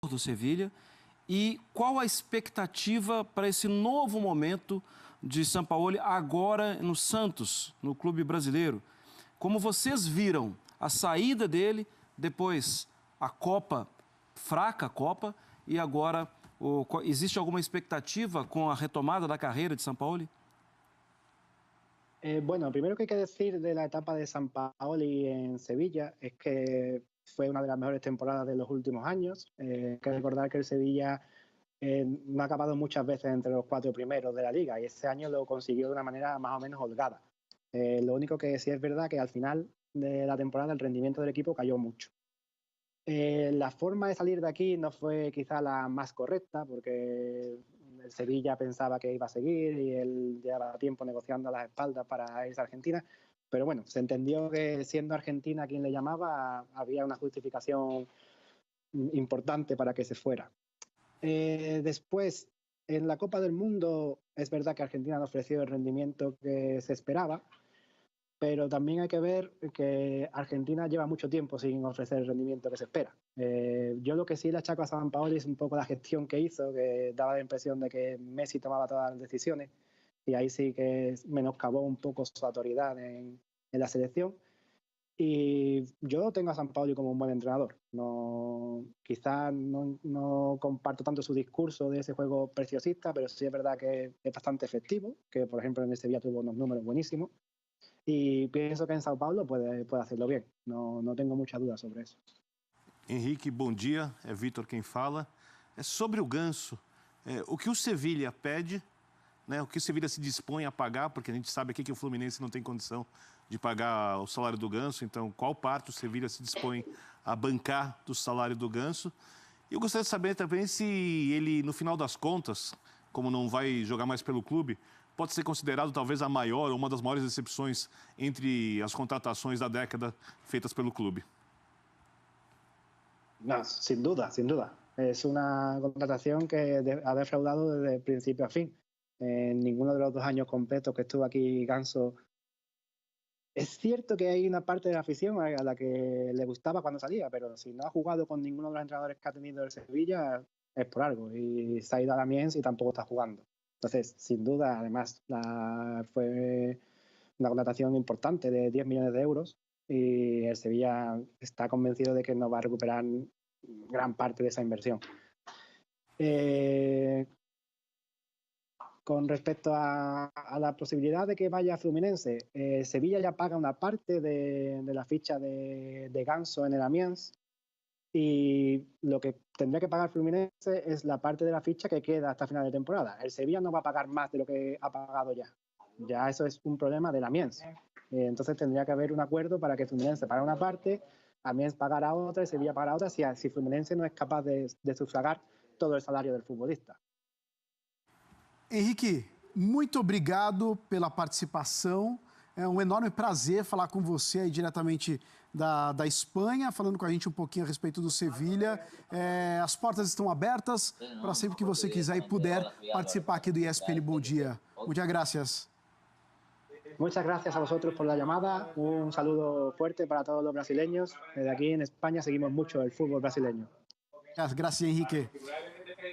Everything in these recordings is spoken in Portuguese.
do Sevilla. E qual a expectativa para esse novo momento de Sampaoli agora no Santos, no clube brasileiro? Como vocês viram a saída dele, depois a Copa, fraca a Copa, e agora existe alguma expectativa con la retomada da carrera de Sampaoli? Bueno, primero que hay que decir de la etapa de Sampaoli en Sevilla es que fue una de las mejores temporadas de los últimos años. Hay que recordar que el Sevilla no ha acabado muchas veces entre los 4 primeros de la liga y ese año lo consiguió de una manera más o menos holgada. Lo único que sí es verdad que al final de la temporada el rendimiento del equipo cayó mucho. La forma de salir de aquí no fue quizá la más correcta porque el Sevilla pensaba que iba a seguir y él llevaba tiempo negociando a las espaldas para irse a Argentina, pero bueno, se entendió que siendo Argentina quien le llamaba había una justificación importante para que se fuera. Después, en la Copa del Mundo es verdad que Argentina no ofreció el rendimiento que se esperaba, pero también hay que ver que Argentina lleva mucho tiempo sin ofrecer el rendimiento que se espera. Yo lo que sí le achaco a Sampaoli es un poco la gestión que hizo, que daba la impresión de que Messi tomaba todas las decisiones y ahí sí que menoscabó un poco su autoridad en la selección. Y yo tengo a Sampaoli como un buen entrenador. Quizás no comparto tanto su discurso de ese juego preciosista, pero sí es verdad que es bastante efectivo, que por ejemplo en el Sevilla tuvo unos números buenísimos. Y pienso que en Sao Paulo puede hacerlo bien. No tengo muchas dudas sobre eso. Henrique, bom dia. É Vitor quem fala. É sobre o Ganso. O que o Sevilla pede, né? O que o Sevilla se dispõe a pagar, porque a gente sabe aqui que o Fluminense não tem condição de pagar o salário do Ganso. Então, qual parte o Sevilla se dispõe a bancar do salário do Ganso? E eu gostaria de saber também se ele, no final das contas, como não vai jogar mais pelo clube, pode ser considerado talvez a maior ou uma das maiores decepções entre as contratações da década feitas pelo clube. No, sin duda, sin duda. Es una contratación que ha defraudado desde principio a fin. En ninguno de los 2 años completos que estuvo aquí Ganso. Es cierto que hay una parte de la afición a la que le gustaba cuando salía, pero si no ha jugado con ninguno de los entrenadores que ha tenido el Sevilla es por algo. Y se ha ido a la Amiens y tampoco está jugando. Entonces, sin duda, además, fue una contratación importante de 10 millones de euros y el Sevilla está convencido de que no va a recuperar gran parte de esa inversión. Con respecto a la posibilidad de que vaya a Fluminense, Sevilla ya paga una parte de la ficha de Ganso en el Amiens y lo que tendría que pagar Fluminense es la parte de la ficha que queda hasta final de temporada. El Sevilla no va a pagar más de lo que ha pagado ya. Ya eso es un problema del Amiens. Entonces tendría que haber un acuerdo para que Fluminense pague una parte, Amiens pagará otra y Sevilla pagará otra si Fluminense no es capaz de sufragar todo el salario del futbolista. Henrique, muito obrigado pela participação. É um enorme prazer falar com você aí diretamente da Espanha, falando com a gente um pouquinho a respeito do Sevilla. As portas estão abertas para sempre que você quiser e puder participar aqui do ESPN Bom Dia. Muchas gracias. Muchas gracias a vosotros por la llamada. Un saludo fuerte para todos los brasileños. Desde aquí en España seguimos mucho el fútbol brasileño. Graças, Henrique.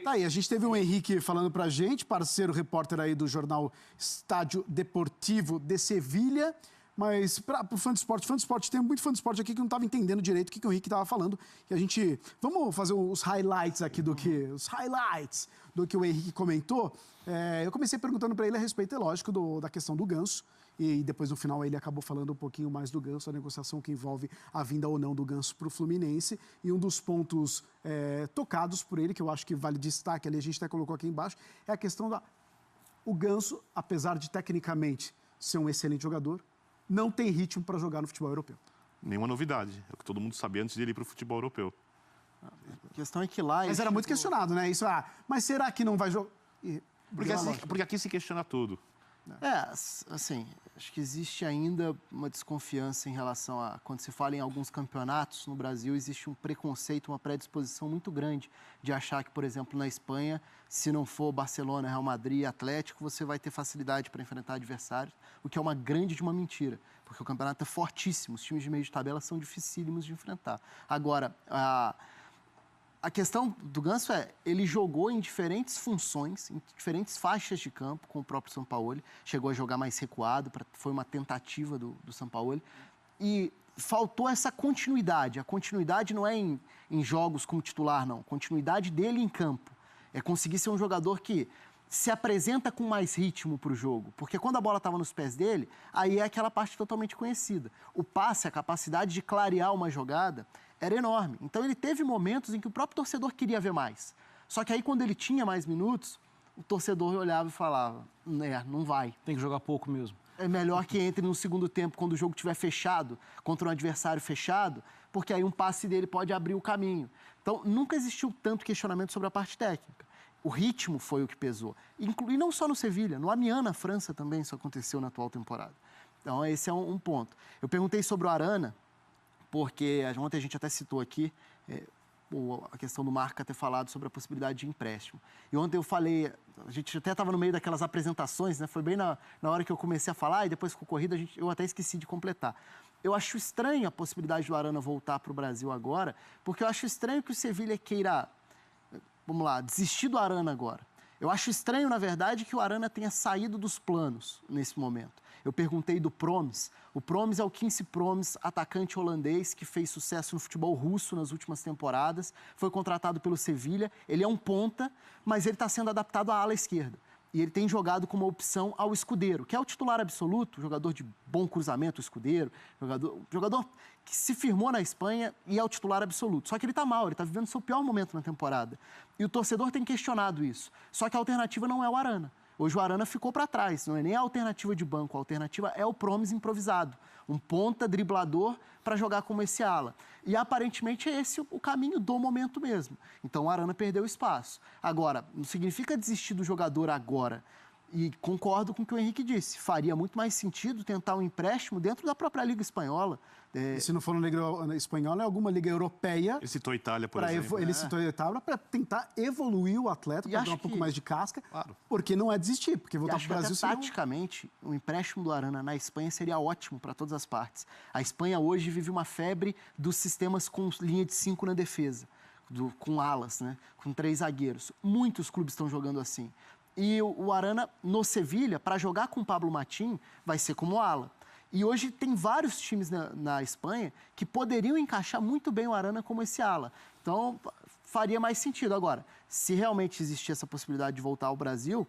Tá aí, a gente teve o Henrique falando pra gente, parceiro repórter aí do jornal Estádio Deportivo de Sevilha, mas para o fã de esporte, tem muito fã de esporte aqui que não estava entendendo direito o que o Henrique estava falando, e a gente, vamos fazer os highlights aqui do que o Henrique comentou. Eu comecei perguntando para ele a respeito, é lógico, da questão do Ganso, e depois no final ele acabou falando um pouquinho mais do Ganso, a negociação que envolve a vinda ou não do Ganso para o Fluminense, e um dos pontos tocados por ele, que eu acho que vale destaque ali, a gente até colocou aqui embaixo, é a questão o Ganso, apesar de tecnicamente ser um excelente jogador, não tem ritmo para jogar no futebol europeu. Nenhuma novidade, é o que todo mundo sabia antes de ele ir para o futebol europeu. A questão é que lá... Mas era muito questionado, né? Isso, mas será que não vai jogar? Porque aqui se questiona tudo. Assim, acho que existe ainda uma desconfiança em relação a... Quando se fala em alguns campeonatos no Brasil, existe um preconceito, uma predisposição muito grande de achar que, por exemplo, na Espanha, se não for Barcelona, Real Madrid, Atlético, você vai ter facilidade para enfrentar adversários, o que é uma grande de uma mentira, porque o campeonato é fortíssimo, os times de meio de tabela são dificílimos de enfrentar. Agora, A questão do Ganso ele jogou em diferentes funções, em diferentes faixas de campo com o próprio Sampaoli. Chegou a jogar mais recuado, foi uma tentativa do Sampaoli. E faltou essa continuidade. A continuidade não é em jogos como titular, não. A continuidade dele em campo. É conseguir ser um jogador que se apresenta com mais ritmo para o jogo. Porque quando a bola estava nos pés dele, aí é aquela parte totalmente conhecida. O passe, a capacidade de clarear uma jogada, era enorme. Então ele teve momentos em que o próprio torcedor queria ver mais. Só que aí quando ele tinha mais minutos, o torcedor olhava e falava, não vai. Tem que jogar pouco mesmo. É melhor que entre no segundo tempo, quando o jogo estiver fechado, contra um adversário fechado, porque aí um passe dele pode abrir o caminho. Então, nunca existiu tanto questionamento sobre a parte técnica. O ritmo foi o que pesou. E não só no Sevilha, no Amiens, na França, também isso aconteceu na atual temporada. Então, esse é um ponto. Eu perguntei sobre o Arana, porque ontem a gente até citou aqui a questão do Marca ter falado sobre a possibilidade de empréstimo. E ontem eu falei, a gente até estava no meio daquelas apresentações, né? Foi bem na hora que eu comecei a falar e depois com a corrida eu até esqueci de completar. Eu acho estranho a possibilidade do Arana voltar para o Brasil agora, porque eu acho estranho que o Sevilha queira, vamos lá, desistir do Arana agora. Eu acho estranho, na verdade, que o Arana tenha saído dos planos nesse momento. Eu perguntei do Promes. O Promes é o Quincy Promes, atacante holandês que fez sucesso no futebol russo nas últimas temporadas. Foi contratado pelo Sevilha. Ele é um ponta, mas ele está sendo adaptado à ala esquerda. E ele tem jogado como opção ao Escudeiro, que é o titular absoluto, jogador de bom cruzamento, o Escudeiro, jogador que se firmou na Espanha e é o titular absoluto. Só que ele está mal, ele está vivendo seu pior momento na temporada. E o torcedor tem questionado isso. Só que a alternativa não é o Arana. Hoje o Arana ficou para trás, não é nem a alternativa de banco, a alternativa é o Promes improvisado, um ponta driblador para jogar como esse ala. E aparentemente é esse o caminho do momento mesmo. Então o Arana perdeu espaço. Agora, não significa desistir do jogador agora. E concordo com o que o Henrique disse, faria muito mais sentido tentar um empréstimo dentro da própria Liga Espanhola. E se não for na Liga Espanhola, é alguma Liga Europeia. Ele citou a Itália, por exemplo. Ele citou a Itália para tentar evoluir o atleta, para dar um pouco mais de casca, claro, porque não é desistir, porque voltar para o Brasil seria taticamente, o empréstimo do Arana na Espanha seria ótimo para todas as partes. A Espanha hoje vive uma febre dos sistemas com linha de 5 na defesa, com alas, né? Com 3 zagueiros. Muitos clubes estão jogando assim. E o Arana, no Sevilha, para jogar com o Pablo Matin, vai ser como ala. E hoje tem vários times na Espanha que poderiam encaixar muito bem o Arana como esse ala. Então, faria mais sentido. Agora, se realmente existir essa possibilidade de voltar ao Brasil,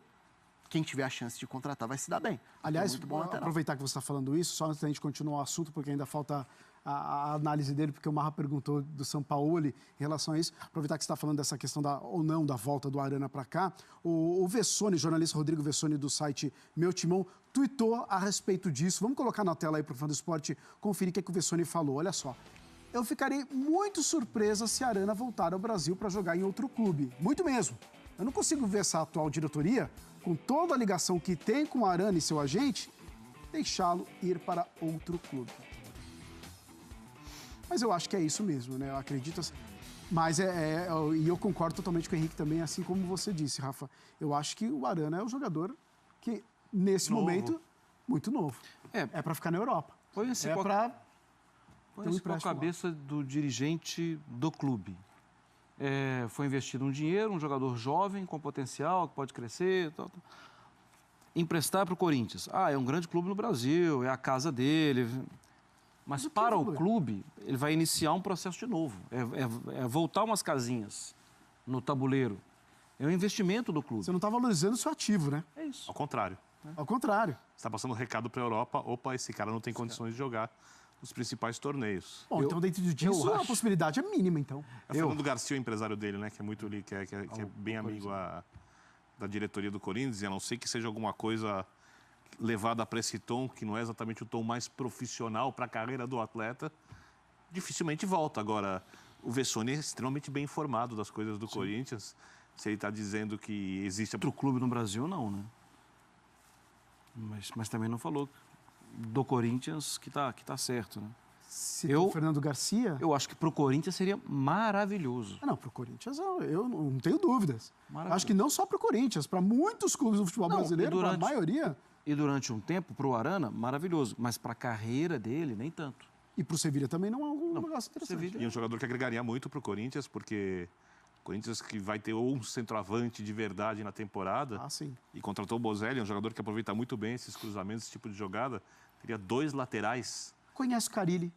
quem tiver a chance de contratar vai se dar bem. Aliás, muito bom aproveitar que você está falando isso, só antes da gente continuar o assunto, porque ainda falta a análise dele, porque o Marra perguntou do Sampaoli em relação a isso. Aproveitar que você está falando dessa questão ou não da volta do Arana para cá. O Vessone, jornalista Rodrigo Vessone do site Meu Timão, tuitou a respeito disso. Vamos colocar na tela aí para o Fã do Esporte conferir o que o Vessone falou. Olha só. Eu ficarei muito surpresa se a Arana voltar ao Brasil para jogar em outro clube. Muito mesmo. Eu não consigo ver essa atual diretoria, com toda a ligação que tem com o Arana e seu agente, deixá-lo ir para outro clube. Mas eu acho que é isso mesmo, né? Eu acredito assim. Mas e eu concordo totalmente com o Henrique também, assim como você disse, Rafa. Eu acho que o Arana é um jogador que, nesse momento, muito novo. É para ficar na Europa. Põe-se com a cabeça do dirigente do clube. Foi investido um dinheiro, um jogador jovem, com potencial, que pode crescer. Emprestar para o Corinthians. É um grande clube no Brasil, é a casa dele. Mas para o clube, ele vai iniciar um processo de novo. É voltar umas casinhas no tabuleiro. É um investimento do clube. Você não está valorizando o seu ativo, né? É isso. Ao contrário. Ao contrário. Você está passando um recado para a Europa. Opa, esse cara não tem condições de jogar nos principais torneios. Bom, então dentro disso a possibilidade é mínima, então. É o Fernando Garcia, o empresário dele, né? Que é muito que é bem amigo da diretoria do Corinthians. E a não ser que seja alguma coisa levada para esse tom, que não é exatamente o tom mais profissional para a carreira do atleta, dificilmente volta. Agora, o Vessone é extremamente bem informado das coisas do Corinthians. Se ele está dizendo que existe outro clube no Brasil, não, né? Mas também não falou do Corinthians que tá certo, né? O Fernando Garcia? Eu acho que para o Corinthians seria maravilhoso. Não, para o Corinthians eu não tenho dúvidas. Acho que não só para o Corinthians, para muitos clubes do futebol brasileiro, a maioria. E durante um tempo, para o Arana, maravilhoso. Mas para a carreira dele, nem tanto. E para o Sevilha também não é um negócio interessante. E um jogador que agregaria muito para o Corinthians, porque Corinthians que vai ter um centroavante de verdade na temporada. Ah, sim. E contratou o Bozelli, um jogador que aproveita muito bem esses cruzamentos, esse tipo de jogada. Teria 2 laterais Conhece o Carille.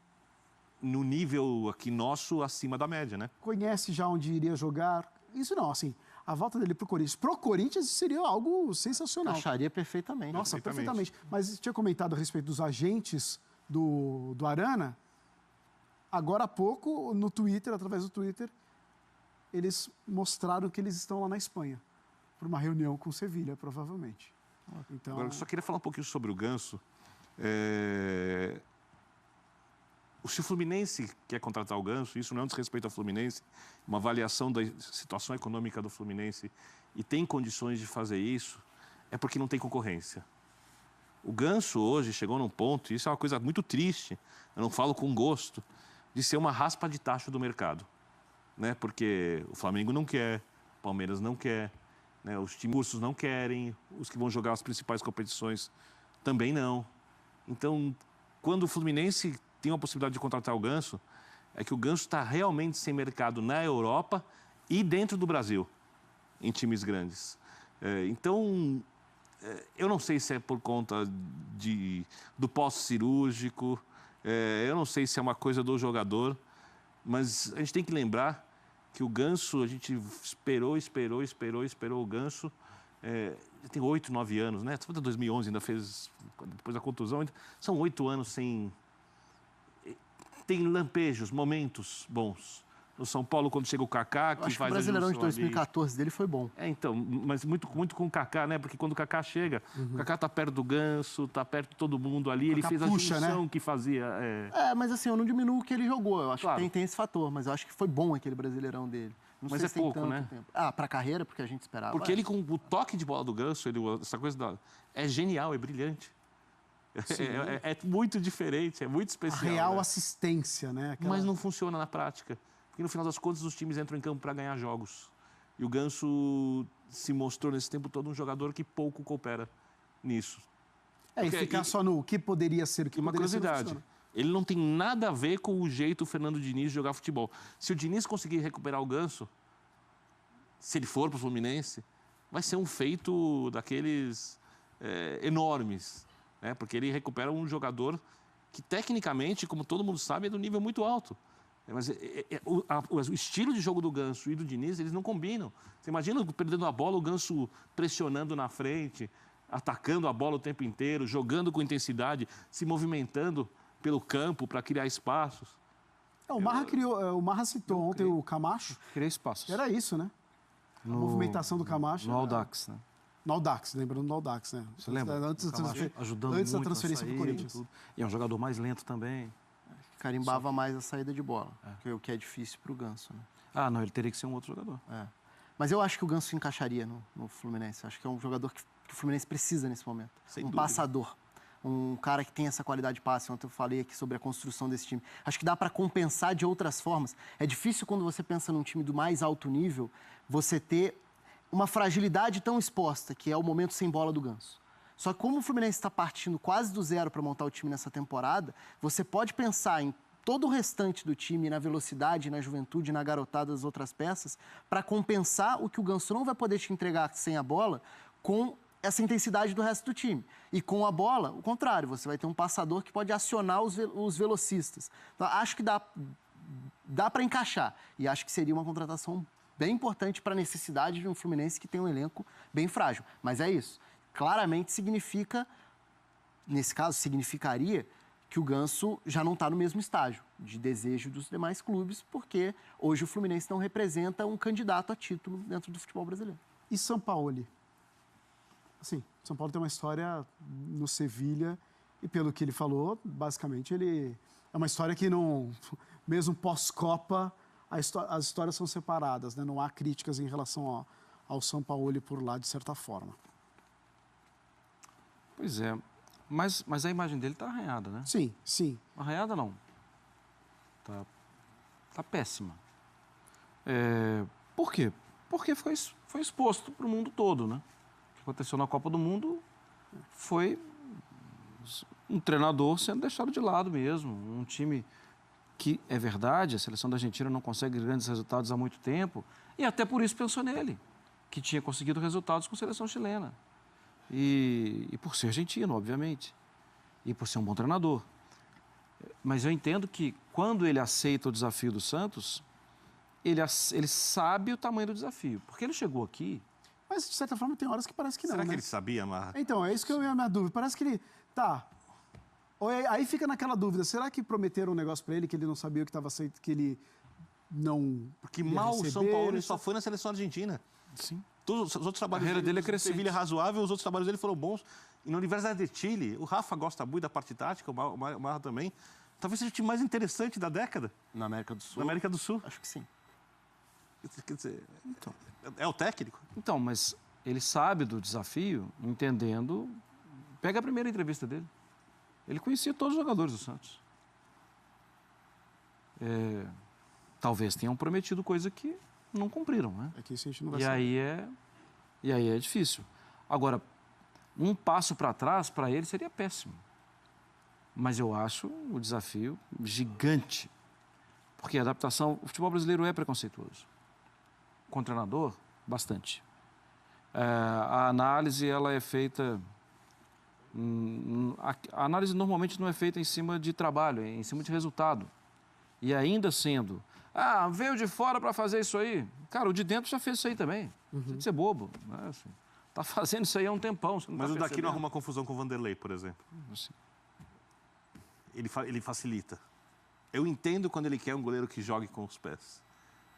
no nível aqui nosso, acima da média, né? Conhece já onde iria jogar. Isso não, assim, a volta dele pro Corinthians. Pro Corinthians seria algo sensacional. Acharia perfeitamente. Nossa, perfeitamente. perfeitamente. Mas você tinha comentado a respeito dos agentes do Arana. Agora há pouco, no Twitter, através do Twitter, eles mostraram que eles estão lá na Espanha. Para uma reunião com o Sevilha, provavelmente. Então, Agora, eu só queria falar um pouquinho sobre o Ganso. Se o Fluminense quer contratar o Ganso, isso não é um desrespeito ao Fluminense, uma avaliação da situação econômica do Fluminense e tem condições de fazer isso, é porque não tem concorrência. O Ganso hoje chegou num ponto, e isso é uma coisa muito triste, eu não falo com gosto, de ser uma raspa de tacho do mercado. Né? Porque o Flamengo não quer, o Palmeiras não quer, né? Os times russos não querem, os que vão jogar as principais competições também não. Então, quando o Fluminense tem a possibilidade de contratar o Ganso, é que o Ganso está realmente sem mercado na Europa e dentro do Brasil, em times grandes. Então, eu não sei se é por conta do pós-cirúrgico, eu não sei se é uma coisa do jogador, mas a gente tem que lembrar que o Ganso, a gente esperou o Ganso, já tem 8, 9 anos, né? Em 2011 ainda fez, depois da contusão, são 8 anos sem... Tem lampejos, momentos bons. No São Paulo, quando chega o Kaká, que Acho que faz o Brasileirão de a junção 2014 dele foi bom. então, mas muito com o Kaká, né? Porque quando o Kaká chega, o Kaká tá perto do Ganso, tá perto de todo mundo ali, ele Kaká fez a puxa, junção né? que fazia... Mas assim, eu não diminuo o que ele jogou. Eu acho Claro. que tem esse fator, mas eu acho que foi bom aquele Brasileirão dele. Não Mas sei é se tem pouco, tanto né? tempo. Pra carreira, porque a gente esperava. Porque ele, com o toque de bola do Ganso, essa coisa é genial, é brilhante. É muito diferente, é muito a especial. real né? assistência, né? Aquela- Mas não funciona na prática. Porque, no final das contas, os times entram em campo para ganhar jogos. E o Ganso se mostrou, nesse tempo todo, um jogador que pouco coopera nisso. E Porque- ficar só no que poderia ser, o que E uma poderia ser, não curiosidade, funciona. ele não tem nada a ver com o jeito do Fernando Diniz de jogar futebol. Se o Diniz conseguir recuperar o Ganso, se ele for para o Fluminense, vai ser um feito daqueles enormes. Né? Porque ele recupera um jogador que, tecnicamente, como todo mundo sabe, é do nível muito alto. Mas o estilo de jogo do Ganso e do Diniz, eles não combinam. Você imagina perdendo a bola, o Ganso pressionando na frente, atacando a bola o tempo inteiro, jogando com intensidade, se movimentando pelo campo para criar espaços. O Marra citou ontem o Camacho. Criei espaços. Era isso, né? A movimentação do Camacho. No era- Audax, né? No Audax, lembrando do Audax, né? Você lembra? Antes, O Camacho ajudando antes da muito na transferência para o saída, Corinthians. tudo. E é um jogador mais lento também. Carimbava mais a saída de bola, o que é difícil para o Ganso. Né? Ah, não, ele teria que ser um outro jogador. Mas eu acho que o Ganso encaixaria no Fluminense. Acho que é um jogador que o Fluminense precisa nesse momento. Sem Um dúvida. passador. Um cara que tem essa qualidade de passe. Ontem eu falei aqui sobre a construção desse time. Acho que dá para compensar de outras formas. É difícil quando você pensa num time do mais alto nível, você ter uma fragilidade tão exposta, que é o momento sem bola do Ganso. Só que como o Fluminense está partindo quase do zero para montar o time nessa temporada, você pode pensar em todo o restante do time, na velocidade, na juventude, na garotada das outras peças, para compensar o que o Ganso não vai poder te entregar sem a bola, com essa intensidade do resto do time. E com a bola, o contrário, você vai ter um passador que pode acionar os velocistas. Então, acho que dá para encaixar. E acho que seria uma contratação bem importante para a necessidade de um Fluminense que tem um elenco bem frágil. Mas é isso. Claramente significa, nesse caso, significaria que o Ganso já não está no mesmo estágio de desejo dos demais clubes, porque hoje o Fluminense não representa um candidato a título dentro do futebol brasileiro. E São Paulo? Assim, São Paulo tem uma história no Sevilha e, pelo que ele falou, basicamente, ele é uma história que não... Mesmo pós-Copa, as histórias são separadas, né? Não há críticas em relação ao São Paulo por lá, de certa forma. Pois é. Mas a imagem dele está arranhada, né? Sim, sim. Arranhada não. Tá péssima. Por quê? Porque foi exposto para o mundo todo, né? O que aconteceu na Copa do Mundo foi um treinador sendo deixado de lado mesmo. Um time que, é verdade, a seleção da Argentina não consegue grandes resultados há muito tempo. E até por isso pensou nele, que tinha conseguido resultados com a seleção chilena. E por ser argentino, obviamente. E por ser um bom treinador. Mas eu entendo que quando ele aceita o desafio do Santos, ele sabe o tamanho do desafio. Porque ele chegou aqui... Mas, de certa forma, tem horas que parece que não, Será que né? ele sabia, Marra? Então, é isso que é a minha dúvida. Parece que ele... Tá. Aí fica naquela dúvida. Será que prometeram um negócio pra ele que ele não sabia o que estava aceito, que ele não Porque ia mal o receber, São Paulo né? só foi na seleção argentina. Sim. Todos os outros trabalhos A carreira dele é o crescente. Sevilha razoável, os outros trabalhos dele foram bons. E na Universidade de Chile, o Rafa gosta muito da parte tática, o Marra também. Talvez seja o time mais interessante da década, Na América do Sul? na América do Sul. Acho que sim. Quer dizer, é o técnico. Então, mas ele sabe do desafio, entendendo... Pega a primeira entrevista dele. Ele conhecia todos os jogadores do Santos. Talvez tenham prometido coisa que não cumpriram, né? É que isso a gente não vai E saber. aí é difícil. Agora, um passo para trás, para ele, seria péssimo. Mas eu acho o desafio gigante. Porque a adaptação... O futebol brasileiro é preconceituoso. Com o treinador, bastante. A análise, ela é feita... A análise normalmente não é feita em cima de trabalho, é em cima de resultado. E ainda sendo... veio de fora para fazer isso aí. Cara, o de dentro já fez isso aí também. Tem que ser bobo. Né? Assim, tá fazendo isso aí há um tempão. Você não Mas tá o daqui não percebendo. arruma confusão com o Vanderlei, por exemplo. Assim, Ele facilita. Eu entendo quando ele quer um goleiro que jogue com os pés.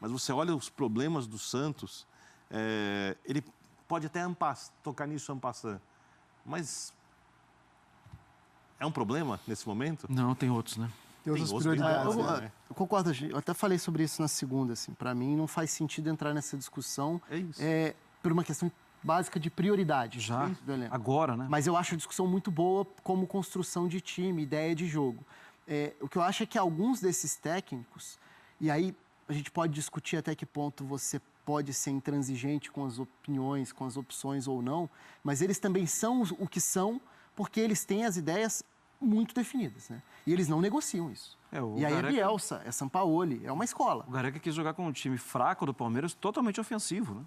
Mas você olha os problemas do Santos, ele pode até tocar nisso en passant. Mas é um problema nesse momento? Não, tem outros, né? Tem outras outros prioridades. prioridades, né? Eu concordo, eu até falei sobre isso na segunda, assim, para mim não faz sentido entrar nessa discussão É isso. por uma questão básica de prioridade. Já, do elenco. agora, né? Mas eu acho a discussão muito boa como construção de time, ideia de jogo. O que eu acho é que alguns desses técnicos, e aí a gente pode discutir até que ponto você pode ser intransigente com as opiniões, com as opções ou não, mas eles também são o que são porque eles têm as ideias muito definidas, né? E eles não negociam isso. O E aí é Gareca- Bielsa, é Sampaoli, é uma escola. O Gareca quis jogar com um time fraco do Palmeiras, totalmente ofensivo, né?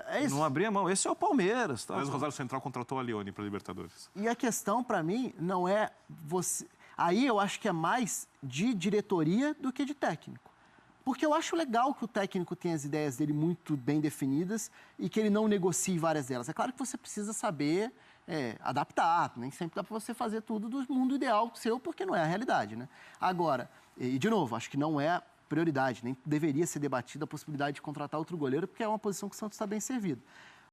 É isso. Não abria mão. Esse é o Palmeiras. Tá? Mas o Rosário Central contratou a Lione para a Libertadores. E a questão, para mim, não é você... Aí eu acho que é mais de diretoria do que de técnico. Porque eu acho legal que o técnico tenha as ideias dele muito bem definidas e que ele não negocie várias delas. É claro que você precisa saber adaptar. Nem sempre dá para você fazer tudo do mundo ideal seu, porque não é a realidade, né? Agora, e de novo, acho que não é prioridade, nem deveria ser debatida a possibilidade de contratar outro goleiro, porque é uma posição que o Santos está bem servido.